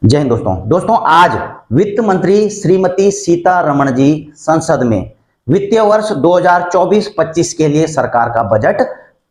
जय हिंद दोस्तों आज वित्त मंत्री श्रीमती सीतारमण जी संसद में वित्तीय वर्ष 2024-25 के लिए सरकार का बजट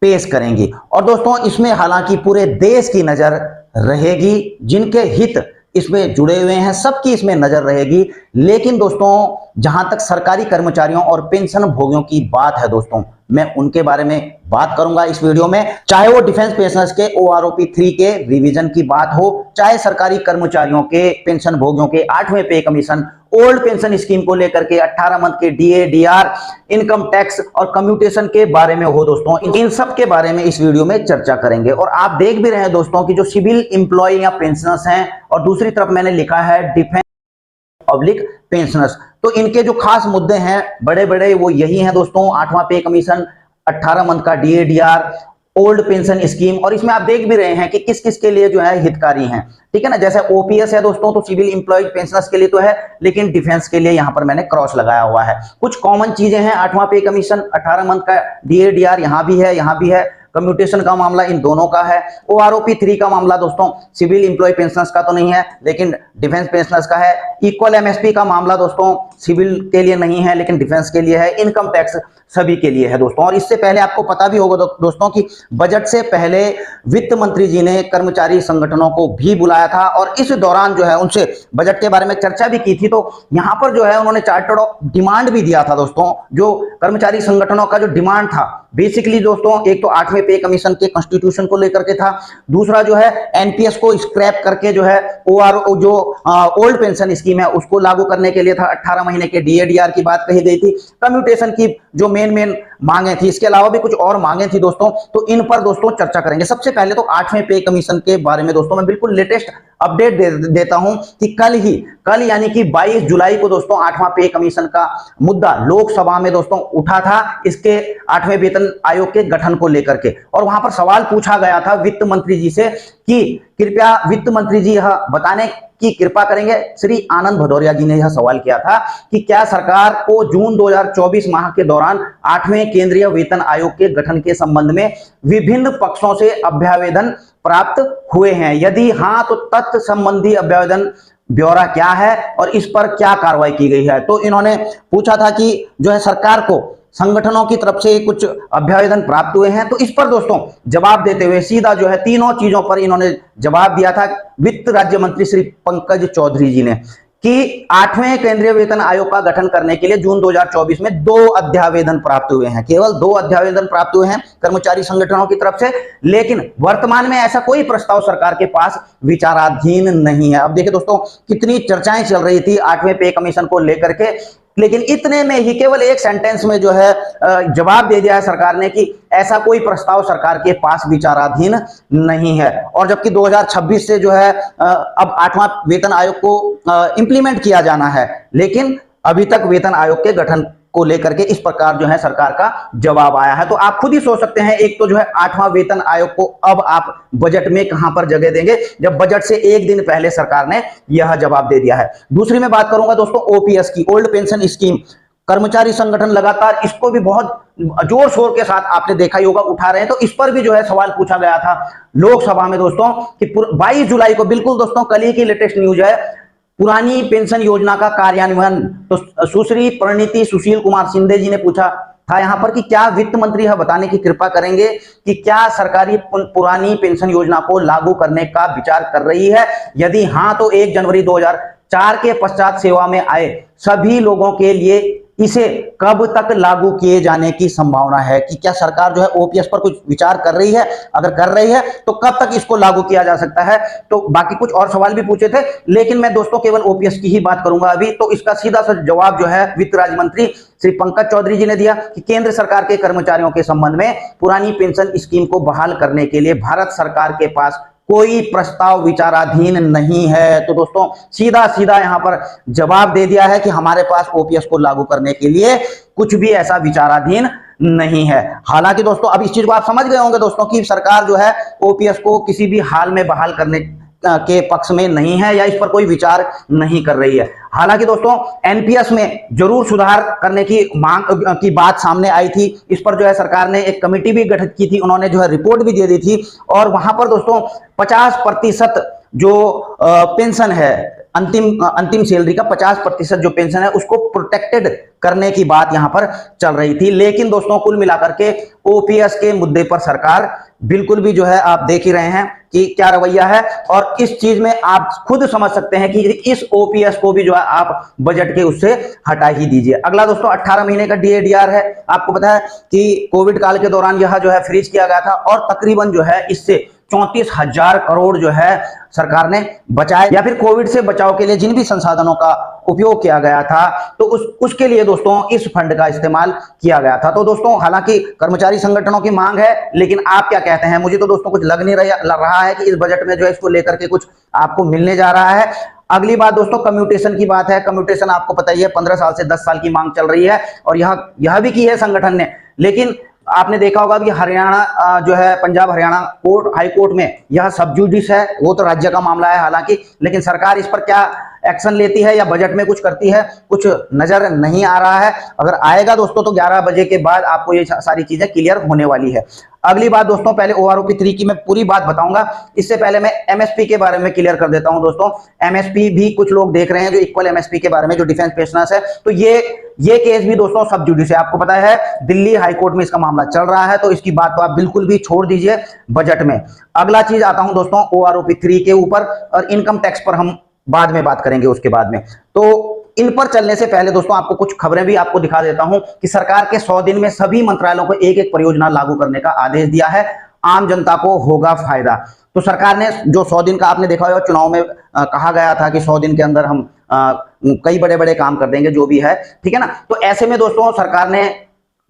पेश करेंगी। और दोस्तों इसमें हालांकि पूरे देश की नजर रहेगी, जिनके हित इसमें जुड़े हुए हैं सबकी इसमें नजर रहेगी। लेकिन दोस्तों जहां तक सरकारी कर्मचारियों और पेंशन भोगियों की बात है दोस्तों, मैं उनके बारे में बात करूंगा इस वीडियो में। चाहे वो डिफेंस पेंशनर्स के OROP 3 के रिवीजन की बात हो, चाहे सरकारी कर्मचारियों के पेंशन भोगियों के 8वें पे कमीशन, ओल्ड पेंशन स्कीम को लेकर के 18 मंथ के DA/DR, इनकम टैक्स और कम्यूटेशन के बारे में हो दोस्तों, इन सब के बारे में इस वीडियो में चर्चा करेंगे। और आप देख भी रहे हैं दोस्तों कि जो सिविल एम्प्लॉय या पेंशनर्स हैं और दूसरी तरफ मैंने लिखा है डिफेंस पब्लिक पेंशनर्स, तो इनके जो खास मुद्दे हैं बड़े बड़े वो यही हैं दोस्तों। 8वां पे कमीशन, 18 मंथ का DA/DR, ओल्ड पेंशन स्कीम, और इसमें आप देख भी रहे हैं कि किस किस के लिए जो है हितकारी हैं, ठीक है ना। जैसे OPS है दोस्तों, तो सिविल एम्प्लॉय पेंशनर्स के लिए तो है, लेकिन डिफेंस के लिए यहां पर मैंने क्रॉस लगाया हुआ है। कुछ कॉमन चीजें हैं, 8वां पे कमीशन, 18 मंथ का DA/DR यहां भी है, कम्यूटेशन का मामला इन दोनों का है। OROP 3 का मामला दोस्तों सिविल एम्प्लॉय पेंशनर्स का तो नहीं है, लेकिन डिफेंस पेंशनर्स का है। इक्वल MSP का मामला दोस्तों सिविल के लिए नहीं है, लेकिन डिफेंस के लिए है। इनकम टैक्स सभी के लिए है दोस्तों। और इससे पहले आपको पता भी होगा दोस्तों कि बजट से पहले वित्त मंत्री जी ने कर्मचारी संगठनों को भी बुलाया था और इस दौरान जो है उनसे बजट के बारे में चर्चा भी की थी। तो यहां पर जो है उन्होंने चार्टर्ड ऑफ डिमांड भी दिया था दोस्तों। जो कर्मचारी संगठनों का जो डिमांड था बेसिकली दोस्तों, एक तो 8वें पे कमीशन के कॉन्स्टिट्यूशन को लेकर के था, दूसरा जो है NPS को स्क्रैप करके जो है ओल्ड पेंशन स्कीम है उसको लागू करने के लिए था। 18 महीने के DA/DR की बात कही गई थी। कम्यूटेशन की जो मेन मांगे थी, इसके अलावा भी कुछ और मांगे थी दोस्तों, तो इन पर दोस्तों चर्चा करेंगे। सबसे पहले तो 8वें पे कमीशन के बारे में दोस्तों मैं बिल्कुल लेटेस्ट अपडेट देता हूं कि कल यानी कि 22 जुलाई को दोस्तों 8वां पे कमीशन का मुद्दा लोकसभा में दोस्तों उठा था, इसके 8वें वेतन आयोग के गठन को लेकर के। और वहां पर सवाल पूछा गया था वित्त मंत्री जी से कि कृपया वित्त मंत्री जी यह बताने की कृपा करेंगे। श्री आनंद भदौरिया जी ने यह सवाल किया था कि क्या सरकार को जून 2024 माह के दौरान 8वें केंद्रीय वेतन आयोग के गठन के संबंध में विभिन्न पक्षों से अभ्यावेदन प्राप्त हुए हैं? यदि हां तो तथ्य संबंधी अभ्यावेदन ब्यौरा क्या है और इस पर क्या कार्रवाई की गई है? तो इन्होंने पूछा था कि जो है सरकार को संगठनों की तरफ से कुछ अभ्यावेदन प्राप्त हुए हैं। तो इस पर दोस्तों जवाब देते हुए सीधा जो है तीनों चीजों पर इन्होंने जवाब दिया था वित्त राज्य मंत्री श्री पंकज चौधरी जी ने कि 8वें केंद्रीय वेतन आयोग का गठन करने के लिए जून 2024 में 2 अध्यावेदन प्राप्त हुए हैं। केवल 2 अध्यावेदन प्राप्त हुए हैं कर्मचारी संगठनों की तरफ से, लेकिन वर्तमान में ऐसा कोई प्रस्ताव सरकार के पास विचाराधीन नहीं है। अब देखिए दोस्तों कितनी चर्चाएं चल रही थी 8वें पे कमीशन को लेकर के, लेकिन इतने में ही केवल एक सेंटेंस में जो है जवाब दे दिया है सरकार ने कि ऐसा कोई प्रस्ताव सरकार के पास विचाराधीन नहीं है। और जबकि 2026 से जो है अब 8वां वेतन आयोग को इंप्लीमेंट किया जाना है, लेकिन अभी तक वेतन आयोग के गठन को लेकर के इस प्रकार जो है सरकार का जवाब आया है। तो आप खुद ही सोच सकते हैं, एक तो जो है 8वां वेतन आयोग को अब आप बजट में कहां पर जगह देंगे, जब बजट से एक दिन पहले सरकार ने यह जवाब दे दिया है। दूसरी मैं बात करूंगा दोस्तों OPS की, ओल्ड पेंशन स्कीम। कर्मचारी संगठन लगातार इसको भी बहुत जोर शोर के साथ आपने देखा ही होगा उठा रहे हैं। तो इस पर भी जो है सवाल पूछा गया था लोकसभा में दोस्तों कि 22 जुलाई को, बिल्कुल दोस्तों कल ही की लेटेस्ट न्यूज है, पुरानी पेंशन योजना का कार्यान्वयन। तो सुश्री परिणीति सुशील कुमार शिंदे जी ने पूछा था यहां पर कि क्या वित्त मंत्री यह बताने की कृपा करेंगे कि क्या सरकारी पुरानी पेंशन योजना को लागू करने का विचार कर रही है? यदि हां तो 1 जनवरी 2004 के पश्चात सेवा में आए सभी लोगों के लिए इसे कब तक लागू किए जाने की संभावना है? कि क्या सरकार जो है OPS पर कुछ विचार कर रही है? अगर कर रही है तो कब तक इसको लागू किया जा सकता है? तो बाकी कुछ और सवाल भी पूछे थे, लेकिन मैं दोस्तों केवल OPS की ही बात करूंगा अभी। तो इसका सीधा सा जवाब जो है वित्त राज्य मंत्री श्री पंकज चौधरी जी ने दिया कि केंद्र सरकार के कर्मचारियों के संबंध में पुरानी पेंशन स्कीम को बहाल करने के लिए भारत सरकार के पास कोई प्रस्ताव विचाराधीन नहीं है। तो दोस्तों सीधा यहां पर जवाब दे दिया है कि हमारे पास OPS को लागू करने के लिए कुछ भी ऐसा विचाराधीन नहीं है। हालांकि दोस्तों अब इस चीज को आप समझ गए होंगे दोस्तों कि सरकार जो है OPS को किसी भी हाल में बहाल करने के पक्ष में नहीं है या इस पर कोई विचार नहीं कर रही है। हालांकि दोस्तों NPS में जरूर सुधार करने की मांग की बात सामने आई थी। इस पर जो है सरकार ने एक कमेटी भी गठित की थी, उन्होंने जो है रिपोर्ट भी दे दी थी और वहां पर दोस्तों 50% जो पेंशन है, अंतिम सैलरी का 50% जो पेंशन है उसको प्रोटेक्टेड करने की बात यहां पर चल रही थी। लेकिन दोस्तों कुल मिलाकर के ओपीएस के मुद्दे पर सरकार बिल्कुल भी जो है आप देख ही रहे हैं कि क्या रवैया है, और इस चीज में आप खुद समझ सकते हैं कि इस ओपीएस को भी जो है आप बजट के उससे हटा ही दीजिए। अगला दोस्तों 18 महीने का डीएडीआर है। आपको पता है कि कोविड काल के दौरान यह जो है फ्रीज किया गया था और तकरीबन जो है इससे 34,000 करोड़ जो है सरकार ने बचाए, या फिर कोविड से बचाव के लिए जिन भी संसाधनों का उपयोग किया गया था तो उसके लिए दोस्तों इस फंड का इस्तेमाल किया गया था। तो दोस्तों हालांकि कर्मचारी संगठनों की मांग है, लेकिन आप क्या कहते हैं? मुझे तो दोस्तों कुछ लग नहीं रहा है कि इस बजट में जो है इसको लेकर के कुछ आपको मिलने जा रहा है। अगली बात दोस्तों कम्यूटेशन की बात है। कम्यूटेशन आपको पता ही है 15 साल से 10 साल की मांग चल रही है और यह भी की है संगठन ने, लेकिन आपने देखा होगा कि हरियाणा जो है Punjab Haryana court high court में यह सब जुडिस है, वो तो राज्य का मामला है हालांकि, लेकिन सरकार इस पर क्या एक्शन लेती है या बजट में कुछ करती है कुछ नजर नहीं आ रहा है। अगर आएगा दोस्तों तो 11 बजे के बाद आपको ये सारी चीजें क्लियर होने वाली है। अगली बात दोस्तों, पहले ओआरओपी 3 की मैं पूरी बात बताऊंगा, इससे पहले मैं एमएसपी के बारे में क्लियर कर देता हूं दोस्तों। एमएसपी भी कुछ लोग देख रहे हैं जो इक्वल एमएसपी के बारे में, जो डिफेंस पेंशनर्स है, तो ये केस भी दोस्तों सब जुडिस है। आपको पता है दिल्ली हाई कोर्ट में इसका मामला चल रहा है, तो इसकी बात तो आप बिल्कुल भी छोड़ दीजिए बजट में। अगला चीज आता हूं दोस्तों ओआरओपी 3 के ऊपर, और इनकम टैक्स पर हम बाद में बात करेंगे उसके बाद में। तो इन पर चलने से पहले दोस्तों आपको कुछ खबरें भी आपको दिखा देता हूं कि सरकार के 100 दिन में सभी मंत्रालयों को एक एक परियोजना लागू करने का आदेश दिया है। आम जनता को होगा फायदा। तो सरकार ने जो 100 दिन का आपने देखा होगा चुनाव में कहा गया था कि 100 दिन के अंदर हम कई बड़े बड़े काम कर देंगे, जो भी है, ठीक है ना। तो ऐसे में दोस्तों सरकार ने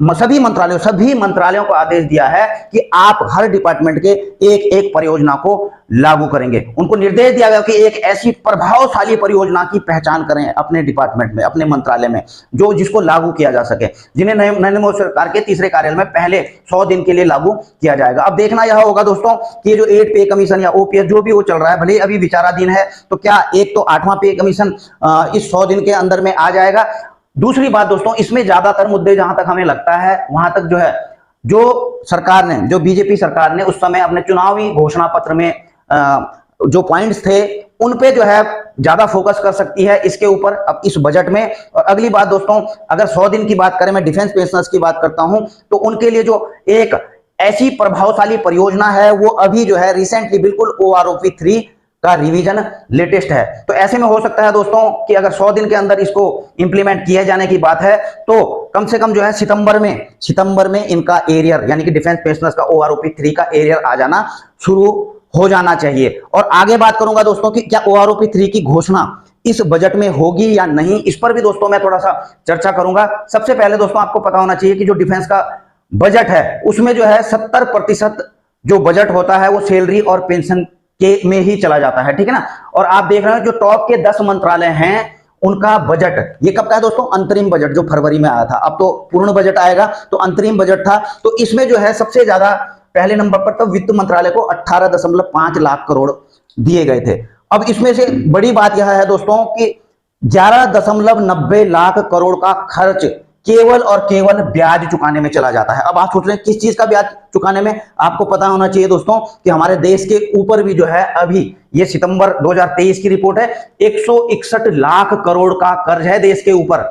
सभी मंत्रालयों को आदेश दिया है कि आप हर डिपार्टमेंट के एक एक परियोजना को लागू करेंगे। उनको निर्देश दिया गया कि एक ऐसी प्रभावशाली परियोजना की पहचान करें अपने डिपार्टमेंट में, अपने मंत्रालय में, जिसको लागू किया जा सके, जिन्हें नरेंद्र मोदी सरकार के तीसरे कार्यकाल में पहले 100 दिन के लिए लागू किया जाएगा। अब देखना यह होगा दोस्तों कि जो 8 पे कमीशन या ओपीएस जो भी वो चल रहा है, भले अभी विचाराधीन है, तो क्या एक तो 8वां पे कमीशन इस 100 दिन के अंदर में आ जाएगा। दूसरी बात दोस्तों, इसमें ज्यादातर मुद्दे जहां तक हमें लगता है वहां तक जो है जो बीजेपी सरकार ने उस समय अपने चुनावी घोषणा पत्र में जो पॉइंट्स थे उन पे जो है ज्यादा फोकस कर सकती है इसके ऊपर अब इस बजट में। और अगली बात दोस्तों, अगर 100 दिन की बात करें, मैं डिफेंस पेंशनर्स की बात करता हूं, तो उनके लिए जो एक ऐसी प्रभावशाली परियोजना है वो अभी जो है रिसेंटली बिल्कुल ओआरओपी 3 का रिवीजन लेटेस्ट है। तो ऐसे में हो सकता है दोस्तों कि अगर 100 दिन के अंदर इसको इंप्लीमेंट किए जाने की बात है तो कम से कम जो है सितंबर में इनका एरियर यानी कि डिफेंस पेंशनर्स का ओआरओपी 3 का एरियर आ जाना शुरू हो जाना चाहिए। और आगे बात करूंगा दोस्तों कि क्या ओआरओपी 3 की घोषणा इस बजट में होगी या नहीं, इस पर भी दोस्तों मैं थोड़ा सा चर्चा करूंगा। सबसे पहले दोस्तों आपको पता होना चाहिए कि जो डिफेंस का बजट है उसमें जो है 70% जो बजट होता है वो सैलरी और पेंशन के में ही चला जाता है, ठीक है ना। और आप देख रहे हैं जो टॉप के 10 मंत्रालय हैं उनका बजट ये कब का है दोस्तों, अंतरिम बजट जो फरवरी में आया था, अब तो पूर्ण बजट आएगा, तो अंतरिम बजट था। तो इसमें जो है सबसे ज्यादा पहले नंबर पर तो वित्त मंत्रालय को 18.5 लाख करोड़ दिए गए थे। अब इसमें से बड़ी बात यह है दोस्तों कि 11.90 लाख करोड़ का खर्च केवल और केवल ब्याज चुकाने में चला जाता है। अब आप सोच रहे हैं किस चीज का ब्याज चुकाने में, आपको पता होना चाहिए दोस्तों कि हमारे देश के ऊपर भी जो है अभी ये सितंबर 2023 की रिपोर्ट है, 161 लाख करोड़ का कर्ज है देश के ऊपर।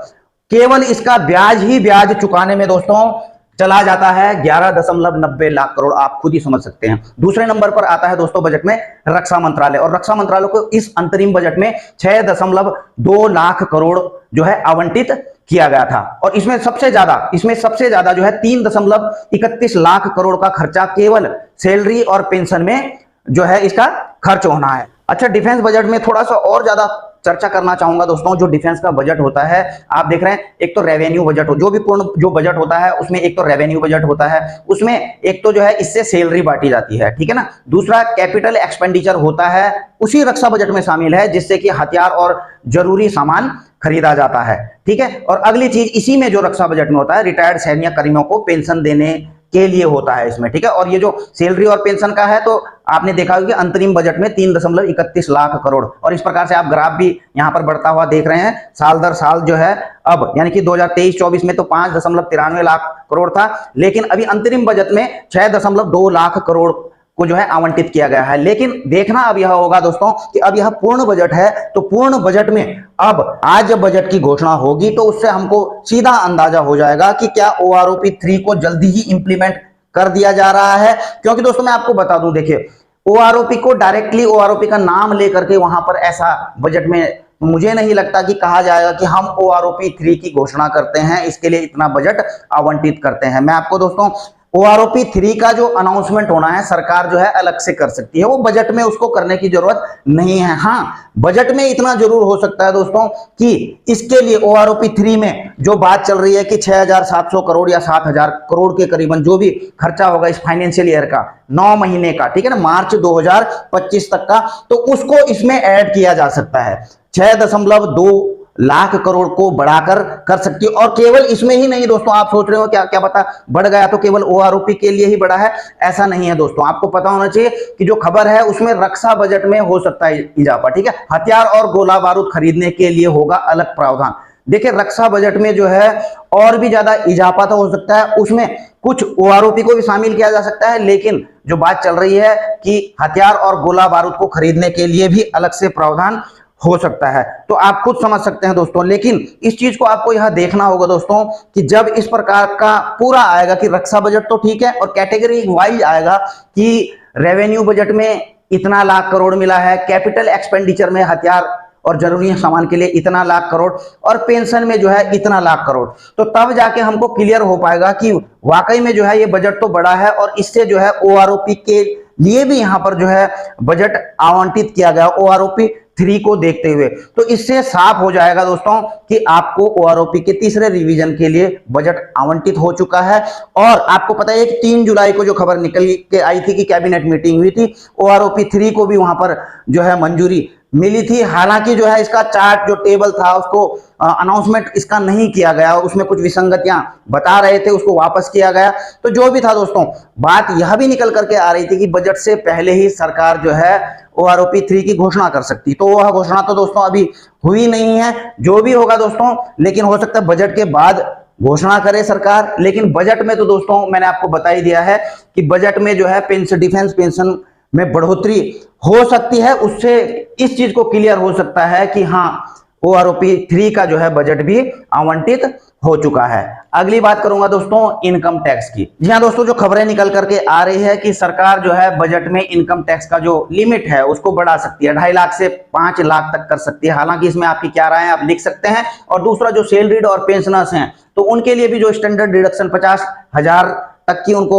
केवल इसका ब्याज ही ब्याज चुकाने में दोस्तों चला जाता है 11.90 लाख करोड़, आप खुद ही समझ सकते हैं। दूसरे नंबर पर आता है दोस्तों बजट में रक्षा मंत्रालय, और रक्षा मंत्रालय को इस अंतरिम बजट में 6.2 लाख करोड़ जो है आवंटित किया गया था। और इसमें सबसे ज्यादा जो है 3.31 लाख करोड़ का खर्चा केवल सैलरी और पेंशन में जो है इसका खर्च होना है। अच्छा, डिफेंस बजट में थोड़ा सा और ज्यादा चर्चा करना चाहूंगा दोस्तों। जो डिफेंस का बजट होता है, आप देख रहे हैं, एक तो रेवेन्यू बजट, जो भी पूर्ण जो बजट होता है उसमें एक तो रेवेन्यू बजट होता है, उसमें एक तो जो है इससे सैलरी बांटी जाती है, ठीक है ना। दूसरा कैपिटल एक्सपेंडिचर होता है, उसी रक्षा बजट में शामिल है, जिससे कि हथियार और जरूरी सामान खरीदा जाता है, ठीक है। और अगली चीज इसी में जो रक्षा बजट में होता है, रिटायर्ड सैन्य कर्मियों को पेंशन देने के लिए होता है इसमें, ठीक है। और ये जो सैलरी और पेंशन का है, तो आपने देखा होगा कि अंतरिम बजट में 3.31 लाख करोड़, और इस प्रकार से आप ग्राफ भी यहां पर बढ़ता हुआ देख रहे हैं साल दर साल जो है। अब यानी कि 2023-24 में तो 5.93 लाख करोड़ था, लेकिन अभी अंतरिम बजट में 6.2 लाख करोड़ को जो है आवंटित किया गया है। लेकिन देखना अब यह होगा दोस्तों कि अब यह पूर्ण बजट है, तो पूर्ण बजट में अब आज जब बजट की घोषणा होगी तो उससे हमको सीधा अंदाजा हो जाएगा कि क्या OROP 3 को जल्दी ही इंप्लीमेंट कर दिया जा रहा है। क्योंकि दोस्तों मैं आपको बता दूं, देखिए OROP को डायरेक्टली OROP का नाम लेकर के वहां पर ऐसा बजट में मुझे नहीं लगता कि कहा जाएगा कि हम OROP 3 की घोषणा करते हैं, इसके लिए इतना बजट आवंटित करते हैं। मैं आपको दोस्तों OROP 3 का जो अनाउंसमेंट होना है सरकार जो है अलग से कर सकती है, वो बजट में उसको करने की जरूरत नहीं है। हाँ, बजट में इतना जरूर हो सकता है दोस्तों कि इसके लिए OROP 3 में जो बात चल रही है कि 6,700 करोड़ या 7,000 करोड़ के करीबन जो भी खर्चा होगा इस फाइनेंशियल ईयर का, 9 महीने का, ठीक है ना, मार्च 2025 तक का, तो उसको इसमें ऐड किया जा सकता है। 6.2 लाख करोड़ को बढ़ाकर कर सकती है। और केवल इसमें ही नहीं दोस्तों, आप सोच रहे हो क्या क्या पता बढ़ गया तो केवल OROP के लिए ही बढ़ा है, ऐसा नहीं है दोस्तों। आपको पता होना चाहिए कि जो खबर है उसमें रक्षा बजट में हो सकता है इजाफा, ठीक है। हथियार और गोला बारूद खरीदने के लिए होगा अलग प्रावधान। देखिए रक्षा बजट में जो है और भी ज्यादा इजाफा तो हो सकता है, उसमें कुछ OROP को भी शामिल किया जा सकता है, लेकिन जो बात चल रही है कि हथियार और गोला बारूद को खरीदने के लिए भी अलग से प्रावधान हो सकता है। तो आप खुद समझ सकते हैं दोस्तों। लेकिन इस चीज को आपको यह देखना होगा दोस्तों कि जब इस प्रकार का पूरा आएगा कि रक्षा बजट तो ठीक है और कैटेगरी वाइज आएगा कि रेवेन्यू बजट में इतना लाख करोड़ मिला है, कैपिटल एक्सपेंडिचर में हथियार और जरूरी सामान के लिए इतना लाख करोड़, और पेंशन में जो है इतना लाख करोड़, तो तब जाके हमको क्लियर हो पाएगा कि वाकई में जो है ये बजट तो बड़ा है और इससे जो है OROP के लिए भी यहां पर जो है बजट आवंटित किया गया OROP 3 को देखते हुए। तो इससे साफ हो जाएगा दोस्तों कि आपको OROP के तीसरे रिवीजन के लिए बजट आवंटित हो चुका है। और आपको पता है कि 3 जुलाई को जो खबर निकल के आई थी कि कैबिनेट मीटिंग हुई थी, OROP 3 को भी वहां पर जो है मंजूरी मिली थी। हालांकि जो है इसका चार्ट जो टेबल था उसको अनाउंसमेंट इसका नहीं किया गया, उसमें कुछ विसंगतियां बता रहे थे, उसको वापस किया गया। तो जो भी था दोस्तों, बात यह भी निकल करके आ रही थी कि बजट से पहले ही सरकार जो है OROP 3 की घोषणा कर सकती। तो वह घोषणा तो दोस्तों अभी हुई नहीं है, जो भी होगा दोस्तों, लेकिन हो सकता है बजट के बाद घोषणा करे सरकार। लेकिन बजट में तो दोस्तों मैंने आपको बता ही दिया है कि बजट में जो है पेंशन, डिफेंस पेंशन में बढ़ोतरी हो सकती है, उससे इस चीज को क्लियर हो सकता है कि हाँ OROP 3 का जो है बजट भी आवंटित हो चुका है। अगली बात करूंगा दोस्तों इनकम टैक्स की। जी हाँ दोस्तों, जो खबरें निकल करके आ रही है कि सरकार जो है बजट में इनकम टैक्स का जो लिमिट है उसको बढ़ा सकती है, 2.5 लाख से 5 लाख तक कर सकती है। हालांकि इसमें आपकी क्या राय है आप लिख सकते हैं। और दूसरा जो सैलरीड और पेंशनर्स हैं तो उनके लिए भी जो स्टैंडर्ड डिडक्शन 50,000 तक की उनको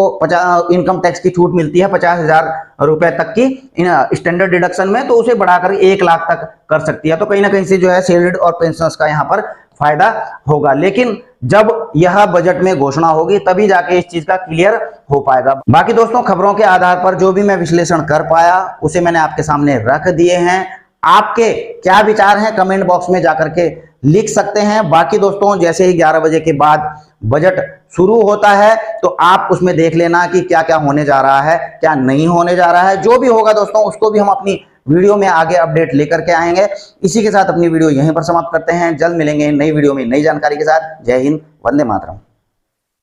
इनकम टैक्स की छूट मिलती है, 50,000 रुपए तक की स्टैंडर्ड डिडक्शन में, तो उसे बढ़ाकर 1 लाख तक कर सकती है। तो कहीं ना कहीं से जो है सैलरीड और पेंशनर्स का यहाँ पर फायदा होगा। लेकिन जब यह बजट में घोषणा होगी तभी जाके इस चीज का क्लियर हो पाएगा। बाकी दोस्तों खबरों के आधार पर जो भी मैं विश्लेषण कर पाया उसे मैंने आपके सामने रख दिए हैं। आपके क्या विचार हैं कमेंट बॉक्स में जाकर के लिख सकते हैं। बाकी दोस्तों जैसे ही 11 बजे के बाद बजट शुरू होता है तो आप उसमें देख लेना कि क्या क्या होने जा रहा है, क्या नहीं होने जा रहा है। जो भी होगा दोस्तों उसको भी हम अपनी वीडियो में आगे अपडेट लेकर के आएंगे। इसी के साथ अपनी वीडियो यहीं पर समाप्त करते हैं। जल्द मिलेंगे नई वीडियो में नई जानकारी के साथ। जय हिंद, वंदे मातरम।